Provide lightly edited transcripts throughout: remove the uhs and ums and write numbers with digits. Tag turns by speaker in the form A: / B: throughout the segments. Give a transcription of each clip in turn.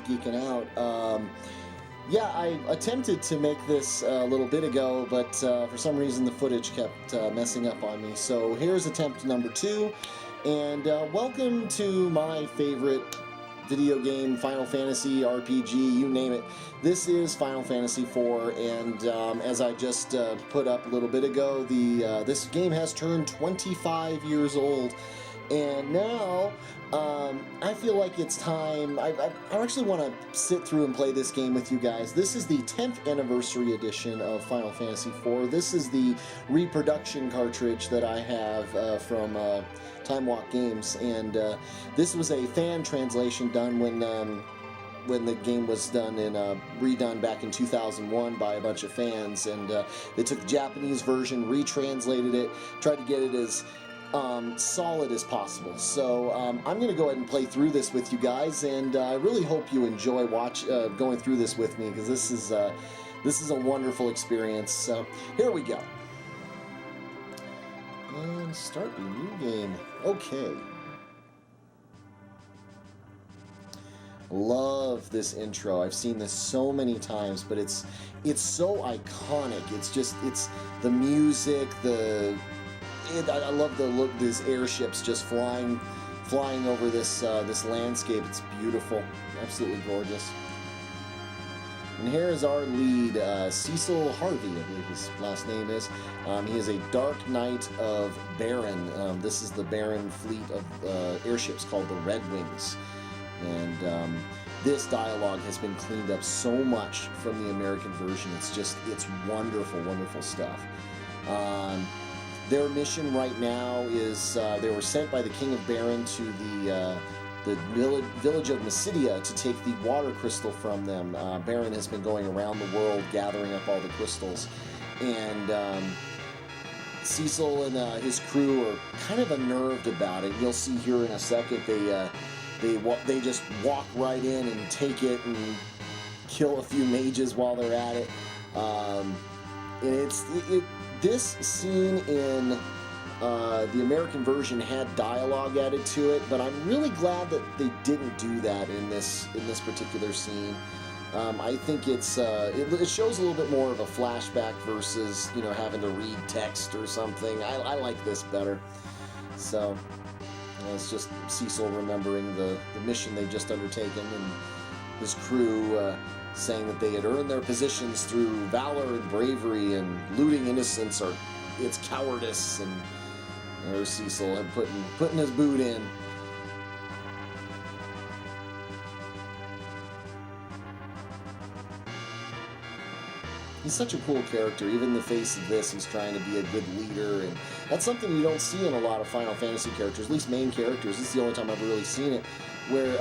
A: Geeking Out. Yeah, I attempted to make this a little bit ago, but for some reason the footage kept messing up on me. So here's attempt number 2, and welcome to my favorite video game, Final Fantasy, RPG, you name it. This is Final Fantasy IV, and as I just put up a little bit ago, this game has turned 25 years old, and now I feel like it's time. I actually want to sit through and play this game with you guys. This is the 10th anniversary edition of Final Fantasy IV. This is the reproduction cartridge that I have from Time Walk Games, and this was a fan translation done when the game was done and redone back in 2001 by a bunch of fans, and they took the Japanese version, retranslated it, tried to get it as solid as possible. So I'm going to go ahead and play through this with you guys, and I really hope you enjoy going through this with me, because this is a wonderful experience. So here we go. And start a new game. Okay. Love this intro. I've seen this so many times, but it's so iconic. It's the music, I love the look. These airships just flying over this landscape. It's beautiful, absolutely gorgeous. And here is our lead, Cecil Harvey, I believe his last name is. He is a Dark Knight of Baron. This is the Baron fleet of airships called the Red Wings. And this dialogue has been cleaned up so much from the American version. It's wonderful, wonderful stuff. Their mission right now is they were sent by the King of Baron to the village of Mysidia to take the water crystal from them. Baron has been going around the world gathering up all the crystals, and Cecil and his crew are kind of unnerved about it. You'll see here in a second they just walk right in and take it and kill a few mages while they're at it. And this scene in the American version had dialogue added to it, but I'm really glad that they didn't do that in this particular scene. I think it shows a little bit more of a flashback versus having to read text or something. I like this better. So it's just Cecil remembering the mission they've just undertaken, and his crew saying that they had earned their positions through valor and bravery, and looting innocents or it's cowardice, and there's Cecil had putting his boot in. He's such a cool character. Even in the face of this, he's trying to be a good leader, and that's something you don't see in a lot of Final Fantasy characters, at least main characters. This is the only time I've really seen it, where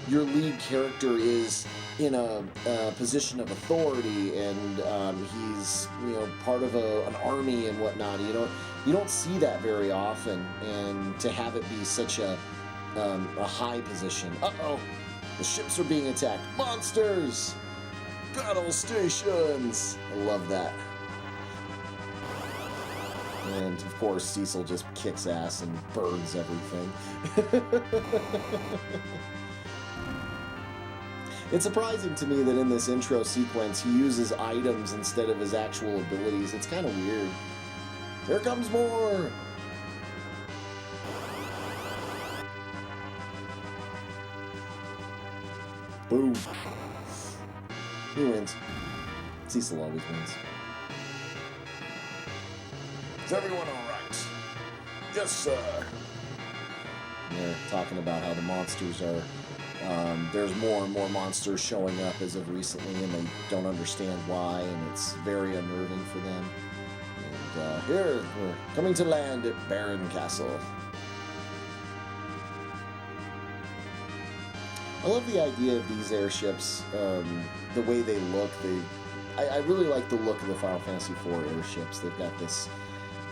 A: your lead character is in a position of authority, and he's part of an army and whatnot. You don't see that very often, and to have it be such a high position. Uh-oh, the ships are being attacked. Monsters! Battle stations! I love that. And of course, Cecil just kicks ass and burns everything. It's surprising to me that in this intro sequence he uses items instead of his actual abilities. It's kind of weird. Here comes more! Boom. He wins. Cecil always wins. Is everyone alright? Yes, sir. They're talking about how the monsters are... there's more and more monsters showing up as of recently, and they don't understand why, and it's very unnerving for them. And here, we're coming to land at Baron Castle. I love the idea of these airships, the way they look. I really like the look of the Final Fantasy IV airships. They've got this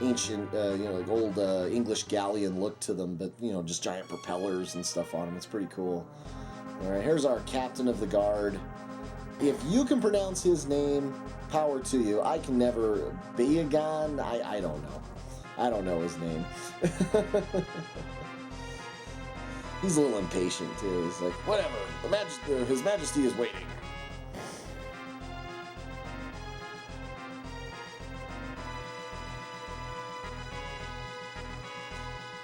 A: ancient, like old English galleon look to them, but, just giant propellers and stuff on them. It's pretty cool. All right, here's our captain of the guard. If you can pronounce his name, power to you. I can never. Bayagan? I don't know. I don't know his name. He's a little impatient too. He's like, whatever. His Majesty is waiting.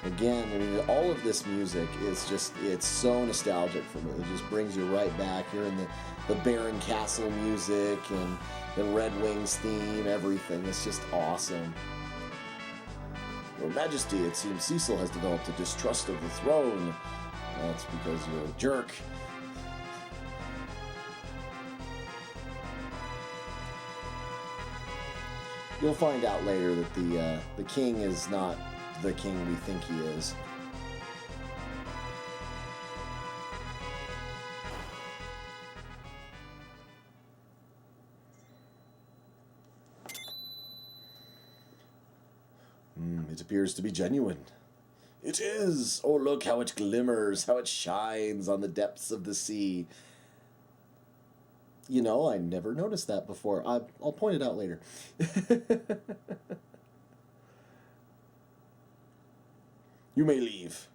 A: Again, I mean, all of this music is it's so nostalgic for me. It just brings you right back. You're in the Baron Castle music and the Red Wings theme, everything. It's just awesome. Your Majesty, it seems Cecil has developed a distrust of the throne. That's because you're a jerk. You'll find out later that the king is not the king we think he is. It appears to be genuine. It is! Oh, look how it glimmers, how it shines on the depths of the sea. You know, I never noticed that before. I'll point it out later. You may leave.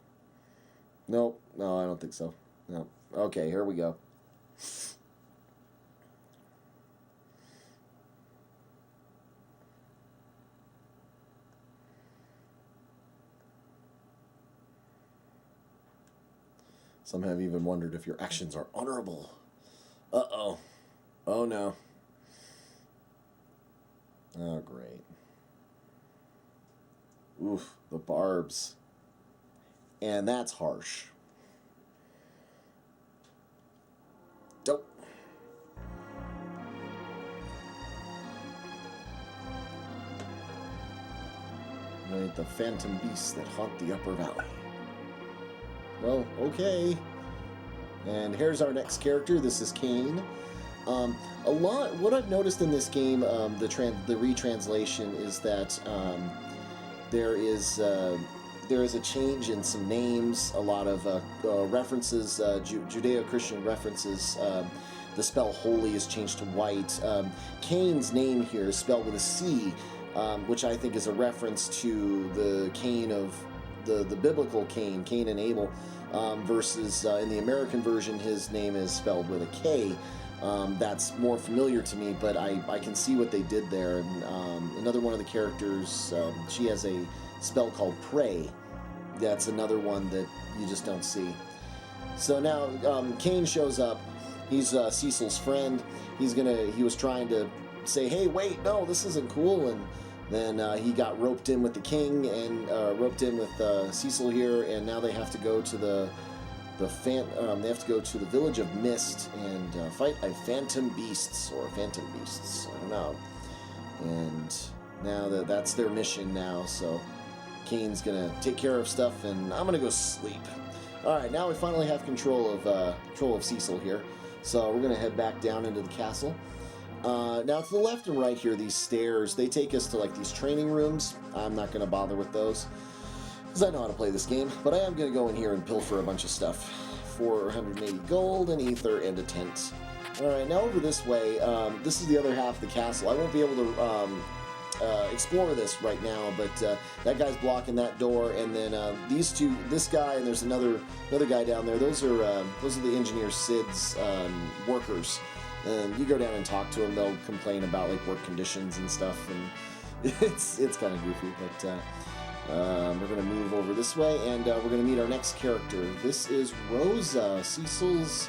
A: No, I don't think so. No. Okay, here we go. Some have even wondered if your actions are honorable. Uh-oh. Oh, no. Oh, great. Oof, the barbs. And that's harsh. Dope. Right, the phantom beasts that haunt the upper valley. Well, okay. And here's our next character. This is Cain. What I've noticed in this game, the retranslation, is that there is a change in some names, a lot of references, Judeo-Christian references. The spell holy is changed to white. Cain's name here is spelled with a C, which I think is a reference to the Cain of the biblical Cain and Abel, versus in the American version his name is spelled with a K. That's more familiar to me, but I can see what they did there. And another one of the characters, she has a spell called pray. That's another one that you just don't see. So now Cain shows up. He's Cecil's friend. He was trying to say, hey, wait, no, this isn't cool. And then he got roped in with the king and roped in with Cecil here. And now they have to go to they have to go to the village of Mist and fight a phantom beasts. I don't know. And now that's their mission now. So Cain's gonna take care of stuff, and I'm gonna go sleep. All right, now we finally have control of Cecil here. So we're gonna head back down into the castle. Now to the left and right here, these stairs, they take us to like these training rooms. I'm not gonna bother with those because I know how to play this game, but I am gonna go in here and pilfer a bunch of stuff. 480 gold, an ether, and a tent. All right, now over this way. This is the other half of the castle. I won't be able to explore this right now, but that guy's blocking that door, and then these two, this guy, and there's another guy down there. Those are the engineer Sid's workers. And you go down and talk to them. They'll complain about like work conditions and stuff, and it's kind of goofy. But we're gonna move over this way, and we're gonna meet our next character. This is Rosa, Cecil's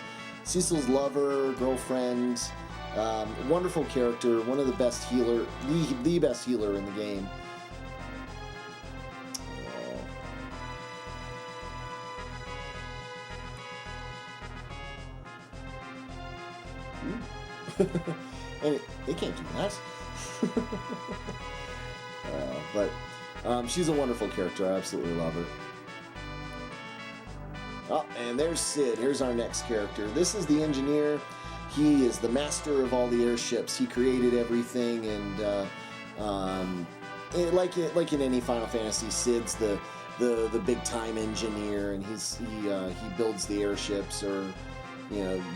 A: lover, girlfriend. Wonderful character, one of the best healer, the best healer in the game. And they can't do that. But she's a wonderful character. I absolutely love her. Oh, and there's Sid. Here's our next character. This is the engineer. He is the master of all the airships. He created everything, and like in any Final Fantasy, Sid's the big time engineer, and he builds the airships, or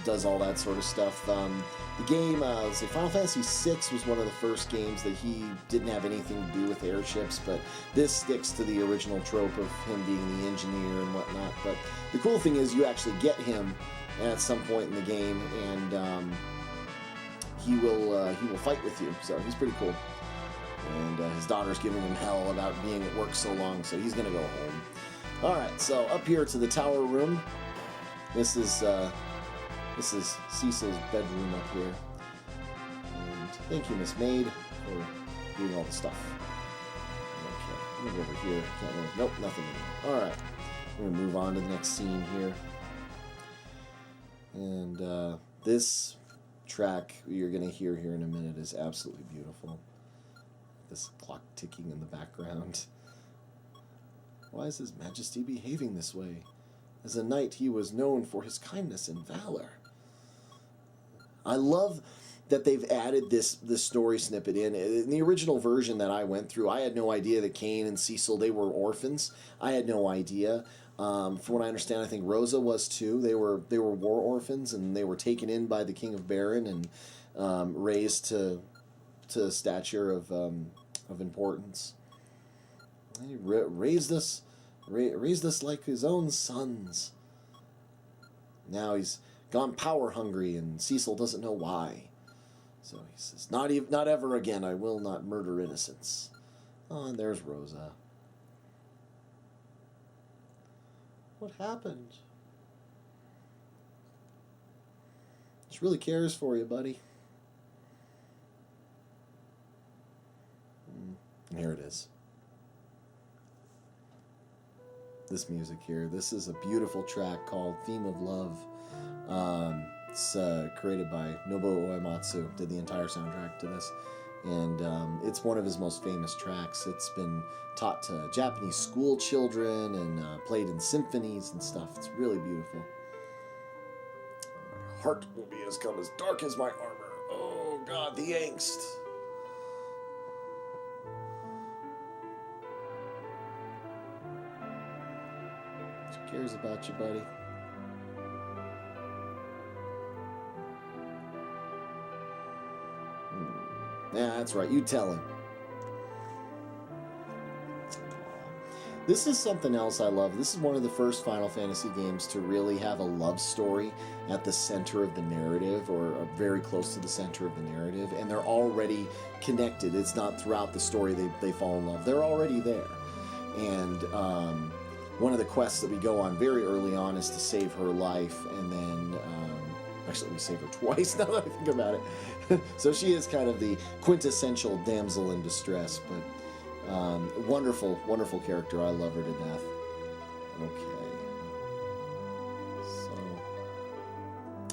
A: does all that sort of stuff. The game, let's see, Final Fantasy VI was one of the first games that he didn't have anything to do with airships, but this sticks to the original trope of him being the engineer and whatnot. But the cool thing is you actually get him at some point in the game, and he will fight with you, so he's pretty cool. And his daughter's giving him hell about being at work so long, so he's gonna go home. All right, so up here to the tower room. This is Cecil's bedroom up here. And thank you, Miss Maid, for doing all the stuff. Okay, move over here. Can't move. Nope, nothing. All right, we're gonna move on to the next scene here. And this track you're gonna hear here in a minute is absolutely beautiful. This clock ticking in the background. Why is His Majesty behaving this way? As a knight, he was known for his kindness and valor. I love that they've added this story snippet in. In the original version that I went through, I had no idea that Cain and Cecil, they were orphans. I had no idea. From what I understand, I think Rosa was too. They were war orphans, and they were taken in by the King of Baron and raised to stature of importance. He raised us like his own sons. Now he's gone power hungry, and Cecil doesn't know why. So he says, "Not ever again. I will not murder innocents." Oh, and there's Rosa. What happened? She really cares for you, buddy. Here it is. This music here. This is a beautiful track called Theme of Love. It's created by Nobuo Uematsu, did the entire soundtrack to this. And it's one of his most famous tracks. It's been taught to Japanese school children and played in symphonies and stuff. It's really beautiful. My heart will be as dark as my armor. Oh God, the angst. She cares about you, buddy. Yeah, that's right. You tell him. This is something else I love. This is one of the first Final Fantasy games to really have a love story at the center of the narrative, or very close to the center of the narrative, and they're already connected. It's not throughout the story they fall in love. They're already there. And one of the quests that we go on very early on is to save her life, and then actually we save her twice now that I think about it. So she is kind of the quintessential damsel in distress, but wonderful, wonderful character. I love her to death. Okay. So,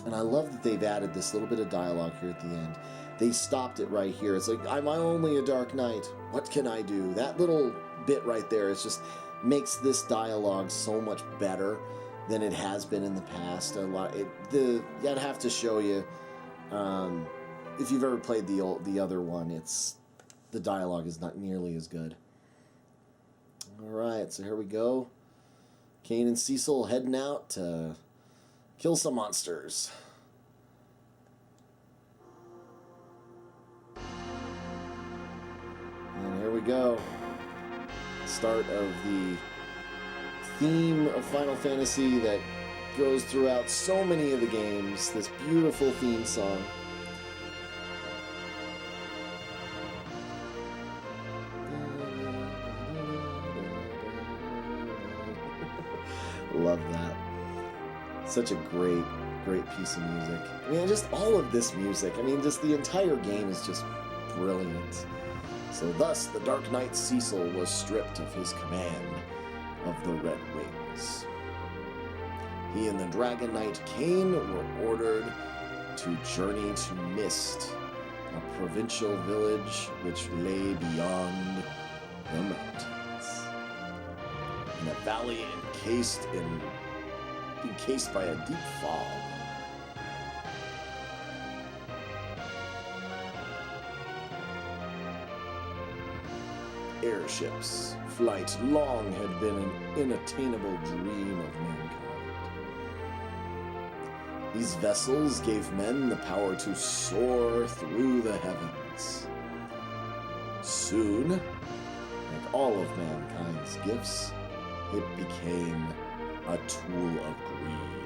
A: and I love that they've added this little bit of dialogue here at the end. They stopped it right here. It's like, I'm only a dark knight. What can I do? That little bit right there is just makes this dialogue so much better than it has been in the past. I'd have to show you. If you've ever played the other one, the dialogue is not nearly as good. All right, so here we go. Cain and Cecil heading out to kill some monsters. And here we go. Start of the theme of Final Fantasy that goes throughout so many of the games. This beautiful theme song. Love that. Such a great piece of music. I mean, just all of this music. I mean, just the entire game is just brilliant. So thus, the Dark Knight Cecil was stripped of his command of the Red Wings. He and the Dragon Knight Cain were ordered to journey to Mist, a provincial village which lay beyond the mountains. In a valley encased by a deep fog. Airships. Flight long had been an unattainable dream of mankind. These vessels gave men the power to soar through the heavens. Soon, like all of mankind's gifts, it became a tool of greed.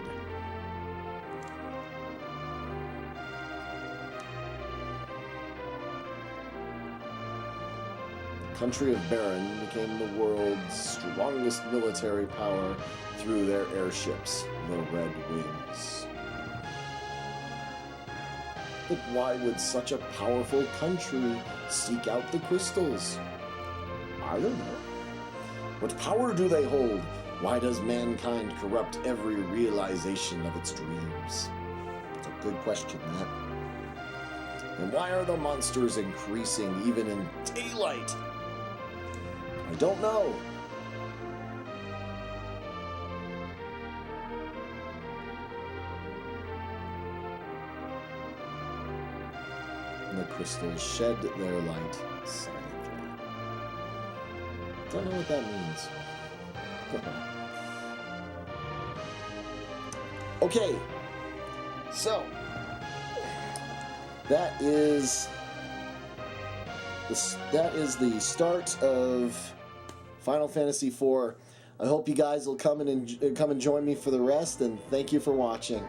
A: The country of Baron became the world's strongest military power through their airships, the Red Wings. But why would such a powerful country seek out the crystals? I don't know. What power do they hold? Why does mankind corrupt every realization of its dreams? It's a good question, that. And why are the monsters increasing even in daylight? I don't know. And the crystals shed their light silently. Don't know what that means. Okay, so that is the start of Final Fantasy IV. I hope you guys will come and join me for the rest, and thank you for watching.